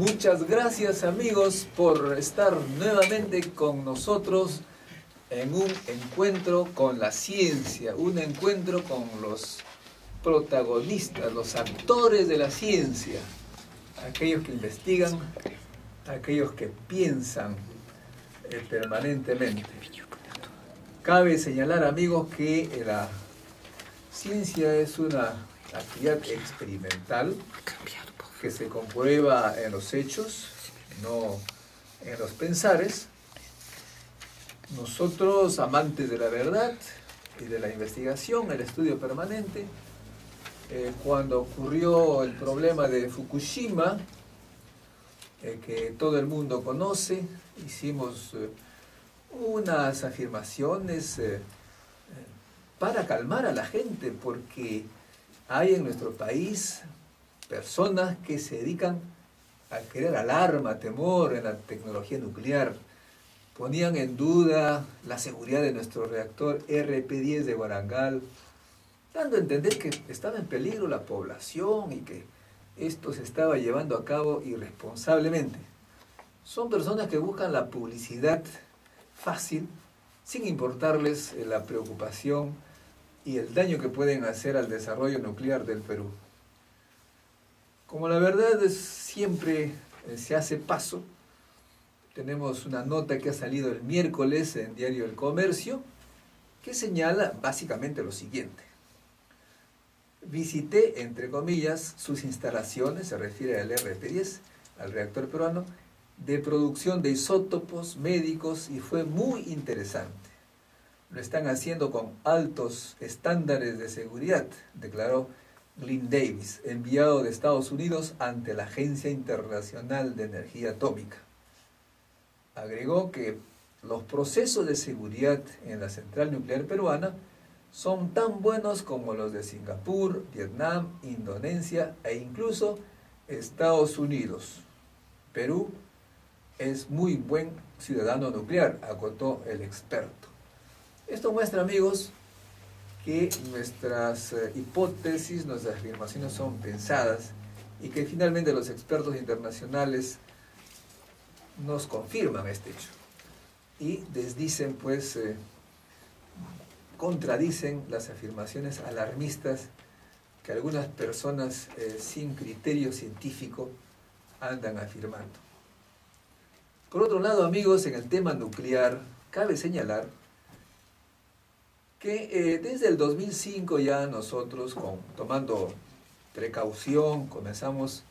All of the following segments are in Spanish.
Muchas gracias, amigos, por estar nuevamente con nosotros en un encuentro con la ciencia, un encuentro con los protagonistas, los actores de la ciencia, aquellos que investigan, aquellos que piensan permanentemente. Cabe señalar, amigos, que la ciencia es una actividad experimental que se comprueba en los hechos, no en los pensares. Nosotros, amantes de la verdad y de la investigación, el estudio permanente, cuando ocurrió el problema de Fukushima, que todo el mundo conoce, hicimos unas afirmaciones para calmar a la gente, porque hay en nuestro país personas que se dedican a crear alarma, temor en la tecnología nuclear. Ponían en duda la seguridad de nuestro reactor RP-10 de Warangal, dando a entender que estaba en peligro la población y que esto se estaba llevando a cabo irresponsablemente. Son personas que buscan la publicidad fácil, sin importarles la preocupación y el daño que pueden hacer al desarrollo nuclear del Perú. Como la verdad siempre se hace paso, tenemos una nota que ha salido el miércoles en Diario El Comercio, que señala básicamente lo siguiente. Visité, entre comillas, sus instalaciones, se refiere al RP-10, al reactor peruano, de producción de isótopos médicos, y fue muy interesante. Lo están haciendo con altos estándares de seguridad, declaró Glyn Davis, enviado de Estados Unidos ante la Agencia Internacional de Energía Atómica. Agregó que los procesos de seguridad en la central nuclear peruana son tan buenos como los de Singapur, Vietnam, Indonesia e incluso Estados Unidos. Perú es muy buen ciudadano nuclear, acotó el experto. Esto muestra, amigos, que nuestras hipótesis, nuestras afirmaciones son pensadas y que finalmente los expertos internacionales nos confirman este hecho y desdicen, pues, contradicen las afirmaciones alarmistas que algunas personas sin criterio científico andan afirmando. Por otro lado, amigos, en el tema nuclear, cabe señalar que desde el 2005 ya nosotros, tomando precaución, comenzamos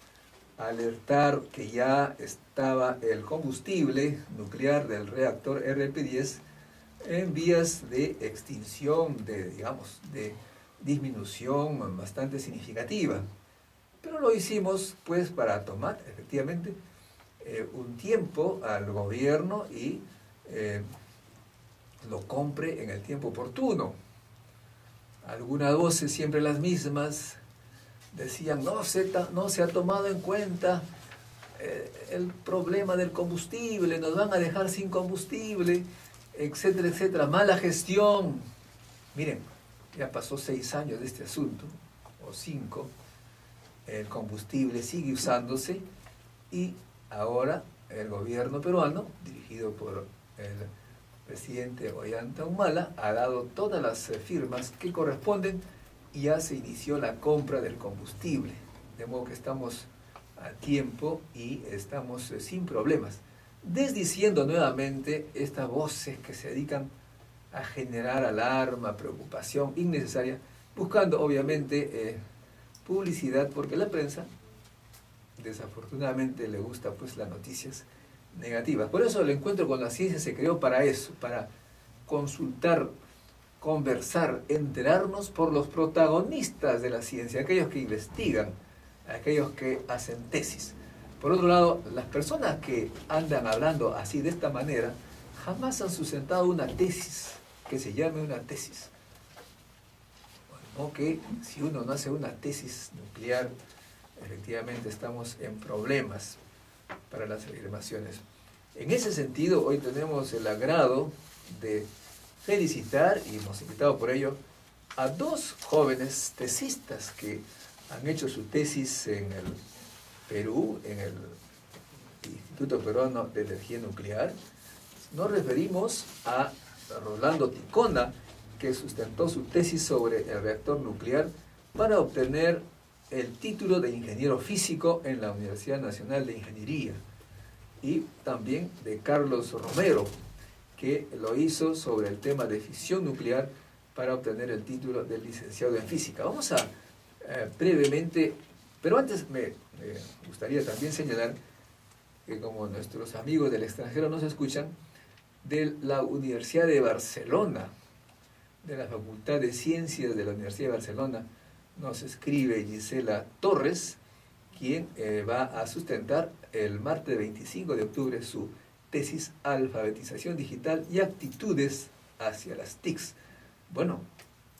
a alertar que ya estaba el combustible nuclear del reactor RP-10 en vías de extinción, de disminución bastante significativa. Pero lo hicimos pues para tomar efectivamente un tiempo al gobierno y lo compre en el tiempo oportuno. Algunas voces, siempre las mismas, decían no se ha tomado en cuenta el problema del combustible, nos van a dejar sin combustible, etcétera, etcétera, mala gestión. Miren, ya pasó 6 años de este asunto, o 5, el combustible sigue usándose y ahora el gobierno peruano, dirigido por el presidente Ollanta Humala, ha dado todas las firmas que corresponden y ya se inició la compra del combustible, de modo que estamos a tiempo y estamos sin problemas, desdiciendo nuevamente estas voces que se dedican a generar alarma, preocupación innecesaria, buscando obviamente publicidad, porque la prensa desafortunadamente le gusta pues las noticias negativas. Por eso el encuentro con la ciencia se creó para eso, para consultar, conversar, enterarnos por los protagonistas de la ciencia, aquellos que investigan, aquellos que hacen tesis. Por otro lado, las personas que andan hablando así de esta manera jamás han sustentado una tesis que se llame una tesis. O que si uno no hace una tesis nuclear, efectivamente estamos en problemas para las afirmaciones. En ese sentido, hoy tenemos el agrado de felicitar, y hemos invitado por ello, a 2 jóvenes tesistas que han hecho su tesis en el Perú, en el Instituto Peruano de Energía Nuclear, nos referimos a Rolando Ticona, que sustentó su tesis sobre el reactor nuclear para obtener el título de ingeniero físico en la Universidad Nacional de Ingeniería, y también de Carlos Romero, que lo hizo sobre el tema de fisión nuclear para obtener el título de licenciado en física. Vamos a brevemente, pero antes me gustaría también señalar que como nuestros amigos del extranjero nos escuchan, de la Universidad de Barcelona, de la Facultad de Ciencias de la Universidad de Barcelona, nos escribe Gisela Torres, quien va a sustentar el martes 25 de octubre su tesis Alfabetización Digital y Actitudes hacia las TICs. Bueno,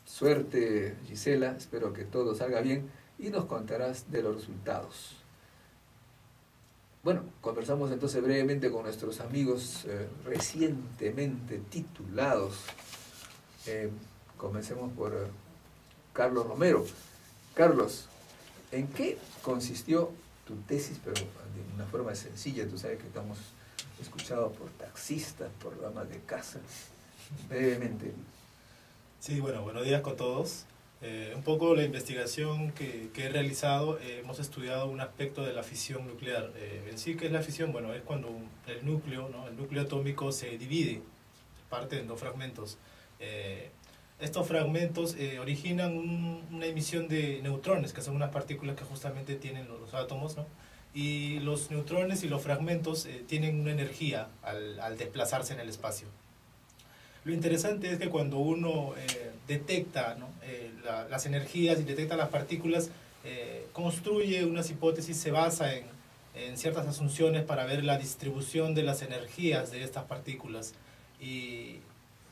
suerte Gisela, espero que todo salga bien y nos contarás de los resultados. Bueno, conversamos entonces brevemente con nuestros amigos recientemente titulados. Comencemos por Carlos Romero. Carlos, ¿en qué consistió tu tesis? Pero de una forma sencilla, tú sabes que estamos escuchados por taxistas, por amas de casa. Brevemente. Sí, bueno, buenos días con todos. Un poco la investigación que he realizado, hemos estudiado un aspecto de la fisión nuclear. En sí, ¿qué es la fisión? Bueno, es cuando el núcleo, ¿no? El núcleo atómico se divide, parte en dos fragmentos. Estos fragmentos originan una emisión de neutrones, que son unas partículas que justamente tienen los átomos, ¿no? Y los neutrones y los fragmentos tienen una energía al desplazarse en el espacio. Lo interesante es que cuando uno detecta, ¿no? Las energías y detecta las partículas, construye unas hipótesis, se basa en ciertas asunciones para ver la distribución de las energías de estas partículas. Y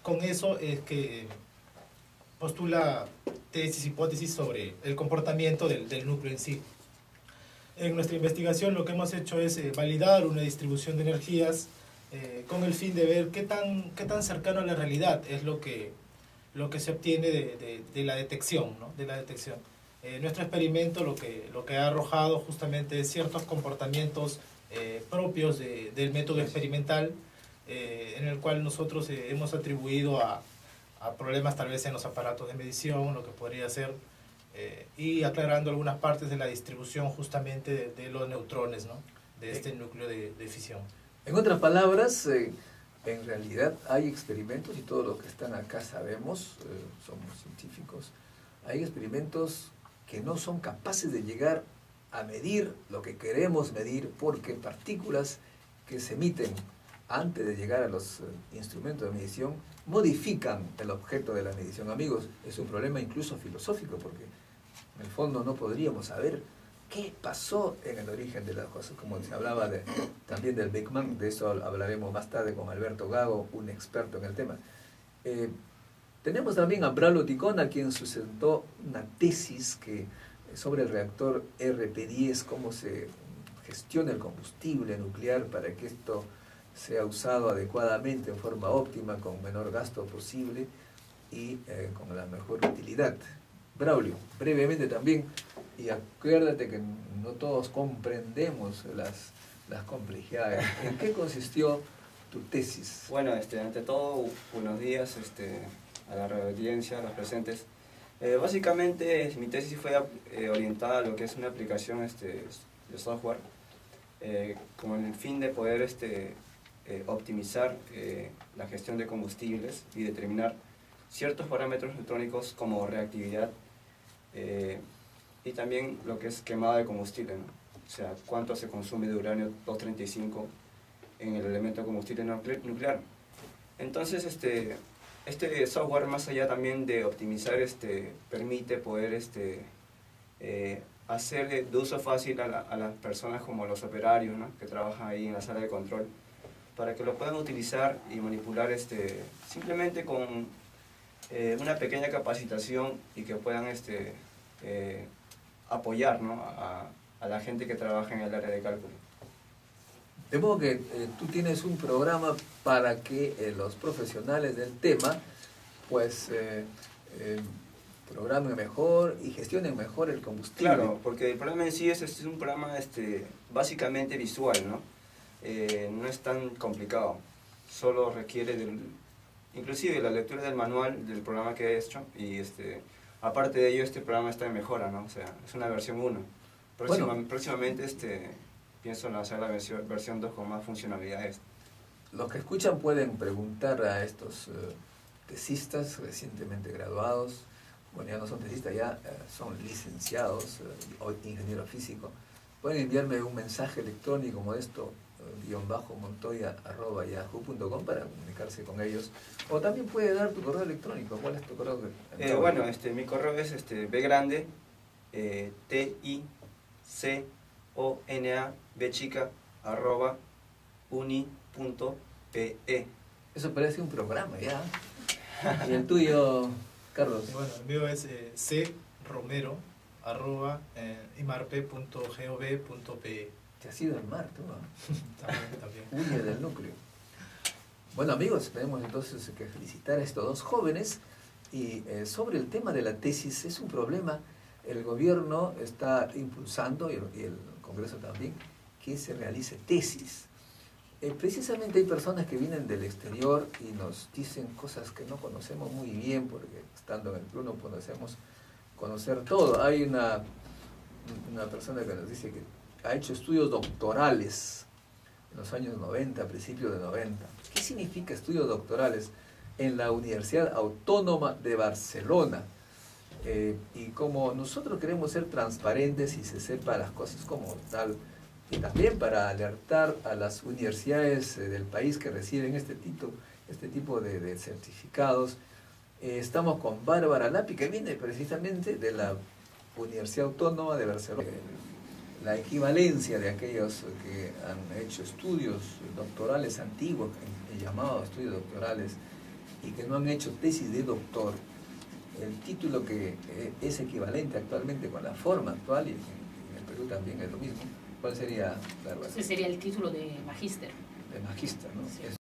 con eso es que postula tesis, hipótesis sobre el comportamiento del núcleo en sí. En nuestra investigación lo que hemos hecho es validar una distribución de energías con el fin de ver qué tan cercano a la realidad es lo que se obtiene de la detección, ¿no? De la detección. Nuestro experimento lo que ha arrojado justamente es ciertos comportamientos propios del método experimental, en el cual nosotros hemos atribuido a problemas tal vez en los aparatos de medición, lo que podría ser, y aclarando algunas partes de la distribución justamente de los neutrones, ¿no? De este núcleo de fisión. En otras palabras, en realidad hay experimentos, y todos los que están acá sabemos, somos científicos, hay experimentos que no son capaces de llegar a medir lo que queremos medir, porque partículas que se emiten antes de llegar a los instrumentos de medición modifican el objeto de la medición. Amigos, es un problema incluso filosófico, porque en el fondo no podríamos saber qué pasó en el origen de las cosas, como se hablaba también del Big Bang. De eso hablaremos más tarde con Alberto Gago, un experto en el tema. Tenemos también a Braulio Ticona, quien sustentó una tesis sobre el reactor RP10, cómo se gestiona el combustible nuclear para que esto sea usado adecuadamente, en forma óptima, con menor gasto posible y con la mejor utilidad. Braulio, brevemente también, y acuérdate que no todos comprendemos las complejidades. ¿En qué consistió tu tesis? Bueno, ante todo, buenos días a la audiencia, a los presentes. Básicamente, mi tesis fue orientada a lo que es una aplicación de software, con el fin de poder optimizar la gestión de combustibles y determinar ciertos parámetros neutrónicos como reactividad, y también lo que es quemada de combustible, ¿no? O sea, cuánto se consume de uranio 235 en el elemento combustible nuclear. Entonces, este software, más allá también de optimizar, permite poder hacer de uso fácil a las personas como los operarios, ¿no? Que trabajan ahí en la sala de control, para que lo puedan utilizar y manipular simplemente con una pequeña capacitación, y que puedan apoyar, ¿no? a la gente que trabaja en el área de cálculo. De modo que tú tienes un programa para que los profesionales del tema pues programen mejor y gestionen mejor el combustible. Claro, porque el programa en sí es un programa básicamente visual, ¿no? no es tan complicado, solo requiere inclusive la lectura del manual del programa que he hecho, y aparte de ello este programa está en mejora, ¿no? O sea, es una versión 1. Próximamente pienso lanzar la versión 2 con más funcionalidades. Los que escuchan pueden preguntar a estos tesistas recientemente graduados, bueno, ya no son tesistas, ya son licenciados, o ingeniero físico. Pueden enviarme un mensaje electrónico modesto, _montoya@yahoo.com para comunicarse con ellos. O también puede dar tu correo electrónico. ¿Cuál es tu correo electrónico? Bueno, mi correo es bgrande, TICONA, @uni.pe. Eso parece un programa, ya. ¿Y el tuyo, Carlos? Bueno, el mío es cromero@imarpe.gov.pe. Te has ido al mar, tú, ¿no? También. Huye del núcleo. Bueno, amigos, tenemos entonces que felicitar a estos dos jóvenes. Y sobre el tema de la tesis, es un problema. El gobierno está impulsando, y el Congreso también, que se realice tesis. Precisamente hay personas que vienen del exterior y nos dicen cosas que no conocemos muy bien, porque estando en el club no podemos conocer todo. Hay una persona que nos dice que ha hecho estudios doctorales en los años 90, principios de 90. ¿Qué significa estudios doctorales? En la Universidad Autónoma de Barcelona. Y como nosotros queremos ser transparentes y se sepa las cosas como tal, y también para alertar a las universidades del país que reciben este tipo de certificados, estamos con Bárbara Lapi, que viene precisamente de la Universidad Autónoma de Barcelona. La equivalencia de aquellos que han hecho estudios doctorales antiguos, llamados estudios doctorales, y que no han hecho tesis de doctor, el título que es equivalente actualmente con la forma actual, y en el Perú también es lo mismo. ¿Cuál sería, Bárbara? Ese sería el título de magíster. De magíster, ¿no? Sí. Es